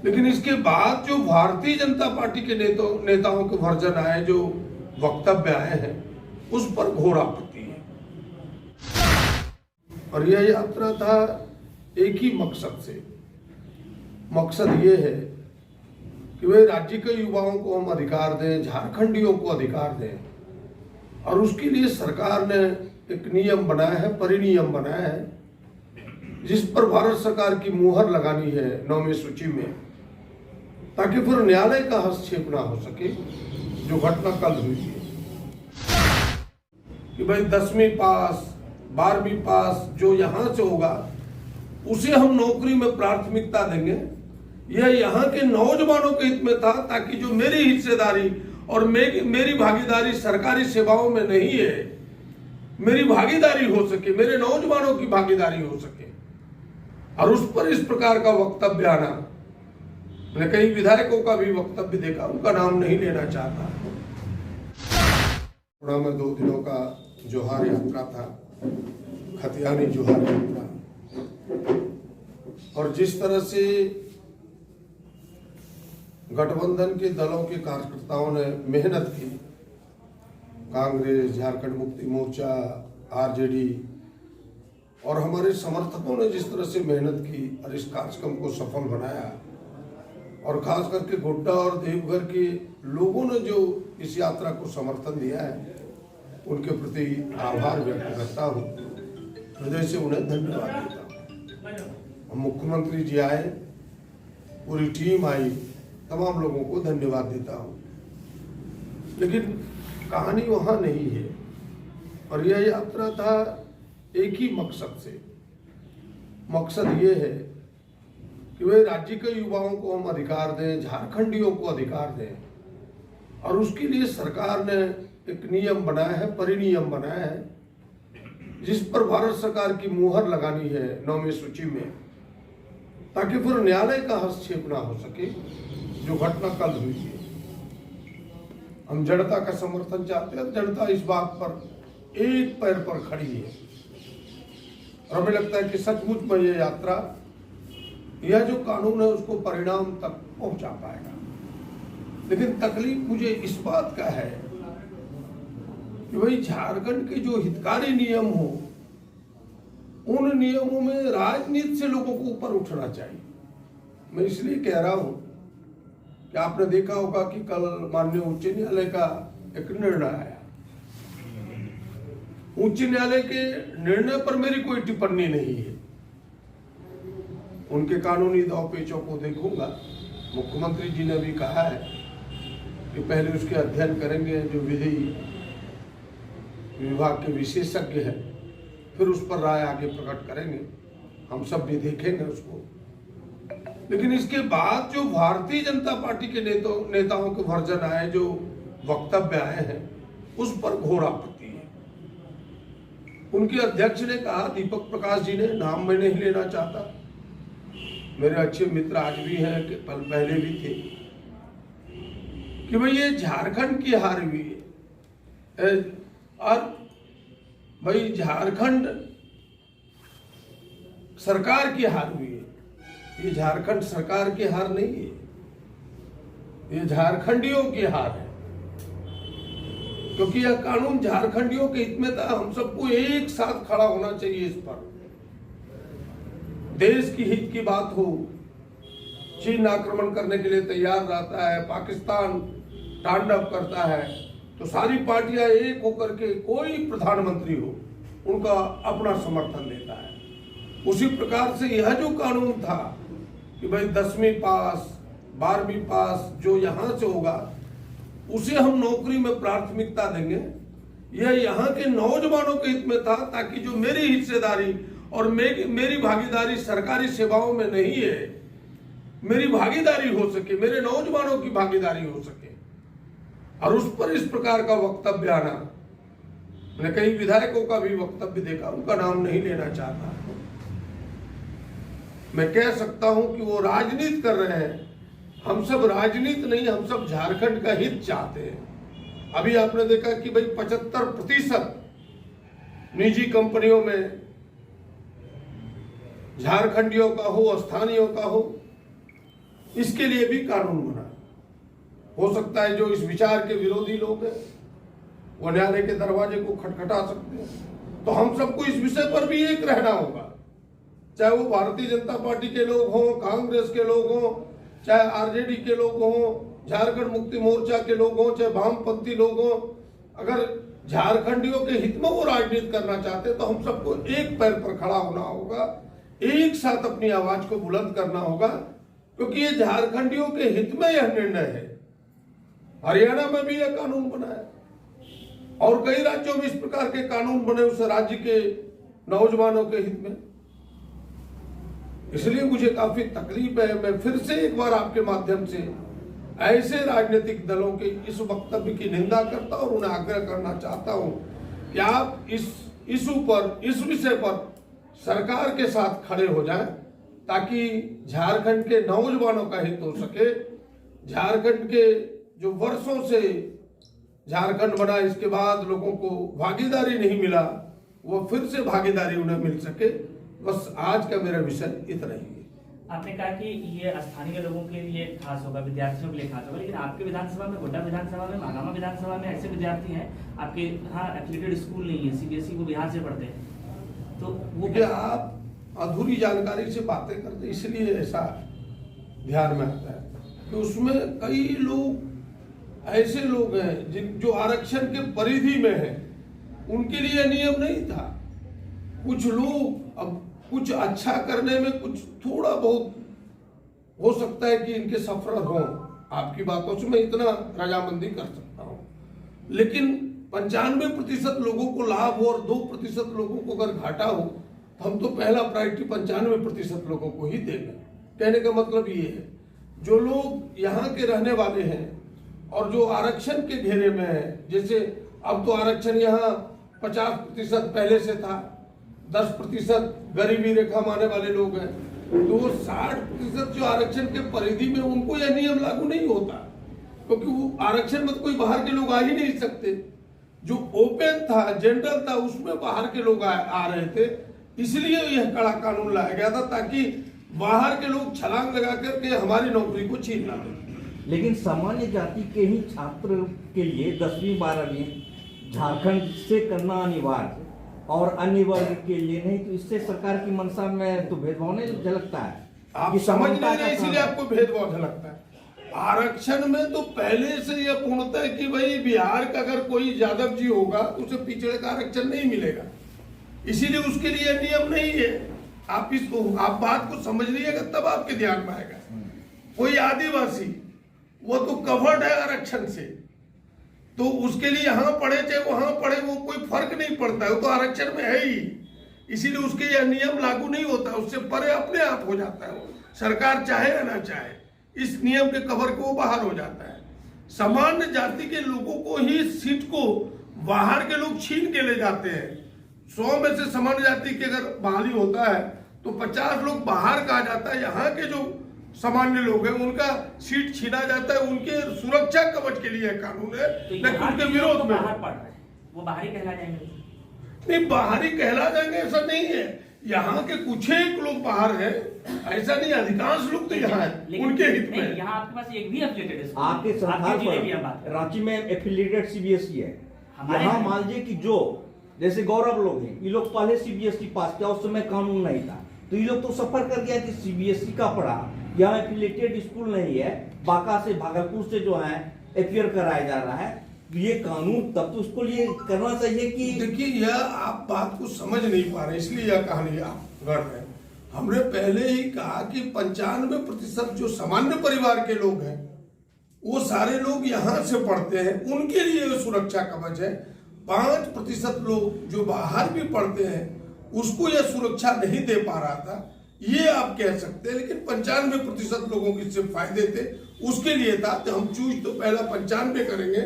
लेकिन इसके बाद जो भारतीय जनता पार्टी के नेताओं के वर्जन आए, जो वक्तव्य आए हैं, उस पर घोर आपत्ति है। और यह यात्रा था एक ही मकसद से। मकसद ये है कि वे राज्य के युवाओं को हम अधिकार दें, झारखंडियों को अधिकार दें, और उसके लिए सरकार ने एक नियम बनाया है, परिनियम बनाया है, जिस पर भारत सरकार की मुहर लगानी है 9वीं सूची में, ताकि फिर न्यायालय का हस्तक्षेप ना हो सके, जो घटना कल हुई है कि भाई 10वीं पास, 12वीं पास जो यहां से होगा उसे हम नौकरी में प्राथमिकता देंगे। यह यहाँ के नौजवानों के हित में था, ताकि जो मेरी हिस्सेदारी और मेरी भागीदारी सरकारी सेवाओं में नहीं है, मेरी भागीदारी हो सके, मेरे नौजवानों की भागीदारी हो सके। और उस पर इस प्रकार का वक्तव्य आना, मैंने कई विधायकों का भी वक्तव्य देखा, उनका नाम नहीं लेना चाहता। में 2 दिनों का जोहार यात्रा था, खतियानी जोहार यात्रा, और जिस तरह से गठबंधन के दलों के कार्यकर्ताओं ने मेहनत की, कांग्रेस, झारखंड मुक्ति मोर्चा, आरजेडी और हमारे समर्थकों ने जिस तरह से मेहनत की और इस कार्यक्रम को सफल बनाया, और खास करके गोड्डा और देवघर के लोगों ने जो इस यात्रा को समर्थन दिया है, उनके प्रति आभार व्यक्त करता हूँ, हृदय से उन्हें धन्यवाद देता हूँ। मुख्यमंत्री जी आए, पूरी टीम आई, तमाम लोगों को धन्यवाद देता हूँ। लेकिन कहानी वहाँ नहीं है, और यह यात्रा था एक ही मकसद से। मकसद ये है कि वे राज्य के युवाओं को हम अधिकार दें, झारखंडियों को अधिकार दें, और उसके लिए सरकार ने एक नियम बनाया है, परिनियम बनाया है, जिस पर भारत सरकार की मुहर लगानी है 9वीं सूची में, ताकि फिर न्यायालय का हस्तक्षेप ना हो सके, जो घटना कल हुई है। हम जनता का समर्थन चाहते हैं, जनता इस बात पर एक पैर पर खड़ी है, और हमें लगता है कि सचमुच में यह यात्रा, यह जो कानून है उसको परिणाम तक पहुंचा पाएगा। लेकिन तकलीफ मुझे इस बात का है कि भाई झारखंड के जो हितकारी नियम हो, उन नियमों में राजनीति से लोगों को ऊपर उठना चाहिए। मैं इसलिए कह रहा हूं कि आपने देखा होगा कि कल माननीय उच्च न्यायालय का एक निर्णय आया। उच्च न्यायालय के निर्णय पर मेरी कोई टिप्पणी नहीं है, उनके कानूनी दांव-पेचों को देखूंगा। मुख्यमंत्री जी ने भी कहा है कि पहले उसके अध्ययन करेंगे, जो विधि विभाग के विशेषज्ञ हैं, फिर उस पर राय आगे प्रकट करेंगे। हम सब भी देखेंगे उसको। लेकिन इसके बाद जो भारतीय जनता पार्टी के नेताओं के वर्जन आए, जो वक्तव्य आए हैं, उस पर घोर आपत्ति है। उनके अध्यक्ष ने कहा, दीपक प्रकाश जी ने, नाम मैं नहीं लेना चाहता, मेरे अच्छे मित्र आज भी हैं, कि पहले भी थे, कि भाई ये झारखंड की हार हुई है, और भाई झारखंड सरकार की हार हुई है। ये झारखंड सरकार की हार नहीं है, ये झारखंडियों की हार है, क्योंकि यह कानून झारखंडियों के हित में था। हम सबको एक साथ खड़ा होना चाहिए इस पर। देश की हित की बात हो, चीन आक्रमण करने के लिए तैयार रहता है, पाकिस्तान तांडव करता है, तो सारी पार्टियां एक होकर के, कोई प्रधानमंत्री हो, उनका अपना समर्थन देता है। उसी प्रकार से यह जो कानून था कि भाई 10वीं पास, 12वीं पास जो यहां से होगा उसे हम नौकरी में प्राथमिकता देंगे, यह यहाँ के नौजवानों के हित में था, ताकि जो मेरी हिस्सेदारी और मेरी भागीदारी सरकारी सेवाओं में नहीं है, मेरी भागीदारी हो सके, मेरे नौजवानों की भागीदारी हो सके। और उस पर इस प्रकार का वक्तव्य आना, मैंने कई विधायकों का भी वक्तव्य देखा, उनका नाम नहीं लेना चाहता। मैं कह सकता हूं कि वो राजनीति कर रहे हैं। हम सब राजनीति नहीं, हम सब झारखंड का हित चाहते हैं। अभी आपने देखा कि भाई 75% निजी कंपनियों में झारखंडियों का हो, स्थानीयों का हो, इसके लिए भी कानून बना। हो सकता है जो इस विचार के विरोधी लोग हैं वो न्यायालय के दरवाजे को खटखटा सकते हैं। तो हम सबको इस विषय पर भी एक रहना होगा, चाहे वो भारतीय जनता पार्टी के लोग हों, कांग्रेस के लोग हों, चाहे आरजेडी के लोग हों, झारखंड मुक्ति मोर्चा के लोग हों, चाहे वामपंथी लोग हों। अगर झारखंडियों के हित में वो राजनीति करना चाहते हैं तो हम सबको एक पैर पर खड़ा होना होगा, एक साथ अपनी आवाज को बुलंद करना होगा, क्योंकि ये झारखंडियों के हित में यह निर्णय है। हरियाणा में भी यह कानून बना है और कई राज्यों में इस प्रकार के कानून बने उस राज्य के नौजवानों के हित में। इसलिए मुझे काफी तकलीफ है। मैं फिर से एक बार आपके माध्यम से ऐसे राजनीतिक दलों के इस वक्तव्य की निंदा करता और उन्हें आग्रह करना चाहता हूं कि आप इस विषय पर सरकार के साथ खड़े हो जाएं, ताकि झारखंड के नौजवानों का हित हो सके। झारखंड के जो वर्षों से झारखंड बना, इसके बाद लोगों को भागीदारी नहीं मिला, वो फिर से भागीदारी उन्हें मिल सके। बस आज का मेरा विषय इतना ही है। आपने कहा कि ये स्थानीय लोगों के लिए खास होगा, विद्यार्थियों के लिए खास होगा, लेकिन आपके विधानसभा में, गोड्डा विधानसभा में, महागामा विधानसभा में ऐसे विद्यार्थी हैं आपके यहाँ एफिलिएटेड स्कूल नहीं है, सीबीएसई, वो बिहार से पढ़ते हैं, तो वो क्या आप अधूरी जानकारी से बातें करते, इसलिए ऐसा ध्यान में आता है कि उसमें कई लोग ऐसे लोग हैं जो आरक्षण के परिधि में हैं, उनके लिए नियम नहीं था। कुछ लोग अब कुछ अच्छा करने में कुछ थोड़ा बहुत हो सकता है कि इनके सफर हो, आपकी बातों से मैं इतना रजामंदी कर सकता हूं, लेकिन 95% लोगों को लाभ हो और 2% लोगों को अगर घाटा हो तो हम तो पहला प्रायोरिटी 95% लोगों को ही देंगे। कहने का मतलब ये है, जो लोग यहाँ के रहने वाले हैं और जो आरक्षण के घेरे में है, जैसे अब तो आरक्षण यहाँ 50% पहले से था, 10% गरीबी रेखा माने वाले लोग हैं, तो 60% जो आरक्षण के परिधि में, उनको यह नियम लागू नहीं होता, क्योंकि वो आरक्षण में तो कोई बाहर के लोग आ ही नहीं सकते। जो ओपन था, जनरल था, उसमें बाहर के लोग आ रहे थे, इसलिए यह कड़ा कानून लाया गया था, ताकि बाहर के लोग छलांग लगा करके हमारी नौकरी को छीन ना दें। लेकिन सामान्य जाति के ही छात्र के लिए 10वीं 12वीं झारखंड से करना अनिवार्य और अन्य वर्ग के लिए नहीं, तो इससे सरकार की मंशा में तो भेदभाव नहीं झलकता है। आप समझ नहीं रहे, इसीलिए आपको भेदभाव झलकता है। आरक्षण में तो पहले से यह पूर्णता है कि भाई बिहार का अगर कोई यादव जी होगा तो उसे पिछड़े का आरक्षण नहीं मिलेगा, इसीलिए उसके लिए नियम नहीं है। आप बात को समझ लीजिएगा तब आपके ध्यान में आएगा। कोई आदिवासी, वो तो कवर्ड है आरक्षण से, तो उसके लिए यहाँ पढ़े चाहे वहां पढ़े, वो कोई फर्क नहीं पड़ता है, वो तो आरक्षण में है ही, इसीलिए उसके यह नियम लागू नहीं होता, उससे परे अपने आप हो जाता है। वो सरकार चाहे या ना चाहे, इस नियम के कवर को वो बाहर हो जाता है। सामान्य जाति के लोगों को ही सीट को बाहर के लोग छीन के ले जाते हैं। 100 में से सामान्य जाति की अगर बहाली होता है तो 50 लोग बाहर का आ जाता है। यहाँ के जो सामान्य लोग हैं उनका सीट छीना जाता है, उनके सुरक्षा कवच के लिए कानून है, लेकिन उनके विरोध में वो बाहरी कहला जाएंगे। नहीं, बाहरी कहला जाएंगे ऐसा नहीं है। यहाँ के कुछ एक लोग बाहर हैं, ऐसा नहीं, अधिकांश लोग तो यहाँ है उनके हित में। यहाँ आपके पास एक भी एफिलिएटेड आपके संस्थान पर रांची में एफिलिएटेड सीबीएसई है। यहाँ मान लीजिए कि जो जैसे गौरव लोग हैं, ये लोग पहले सीबीएसई पास किया, उस समय कानून नहीं था, तो ये लोग तो सफर कर गया कि सीबीएसई का पढ़ा, यहाँ एफिलिएटेड स्कूल नहीं है, बांका से भागलपुर से जो है एफियर कराया जा रहा है, ये कानून तब तो उसको लिए करना चाहिए कि देखिए, यह आप बात को समझ नहीं पा रहे, इसलिए यह कहानी आप गढ़ रहे हैं। हमने पहले ही कहा कि 95% जो सामान्य परिवार के लोग हैं वो सारे लोग यहाँ से पढ़ते हैं, उनके लिए सुरक्षा कवच है। 5% लोग जो बाहर भी पढ़ते हैं उसको यह सुरक्षा नहीं दे पा रहा था, ये आप कह सकते हैं, लेकिन 95% लोगों के इससे फायदे थे, उसके लिए था। तो हम चूज तो पहला 95 करेंगे,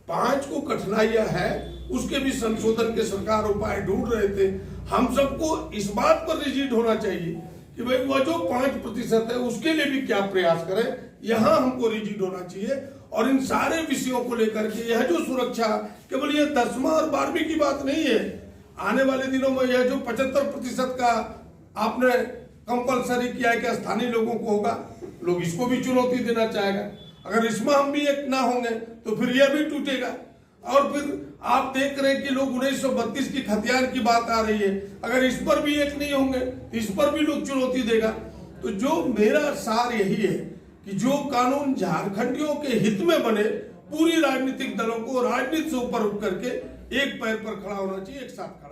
5 को कठिनाइयां है, उसके भी संशोधन के सरकार उपाय ढूंढ रहे थे। हम सबको इस बात पर रिजिड होना चाहिए कि भाई वह जो 5% है उसके लिए भी क्या प्रयास करें, यहाँ हमको रिजिड होना चाहिए। और इन सारे विषयों को लेकर के यह जो सुरक्षा केवल ये 10वीं और 12वीं की बात नहीं है, आने वाले दिनों में यह जो 75% का आपने कंपलसरी किया है कि स्थानीय लोगों को होगा, लोग इसको भी चुनौती देना चाहेगा। अगर इसमें हम भी एक ना होंगे तो फिर यह भी टूटेगा। और फिर आप देख रहे हैं कि लोग 1932 की खतियान की बात आ रही है, अगर इस पर भी एक नहीं होंगे तो इस पर भी लोग चुनौती देगा। तो जो मेरा सार यही है कि जो कानून झारखंडियों के हित में बने, पूरी राजनीतिक दलों को राजनीति से ऊपर उठ करके एक पैर पर खड़ा होना चाहिए, एक साथ।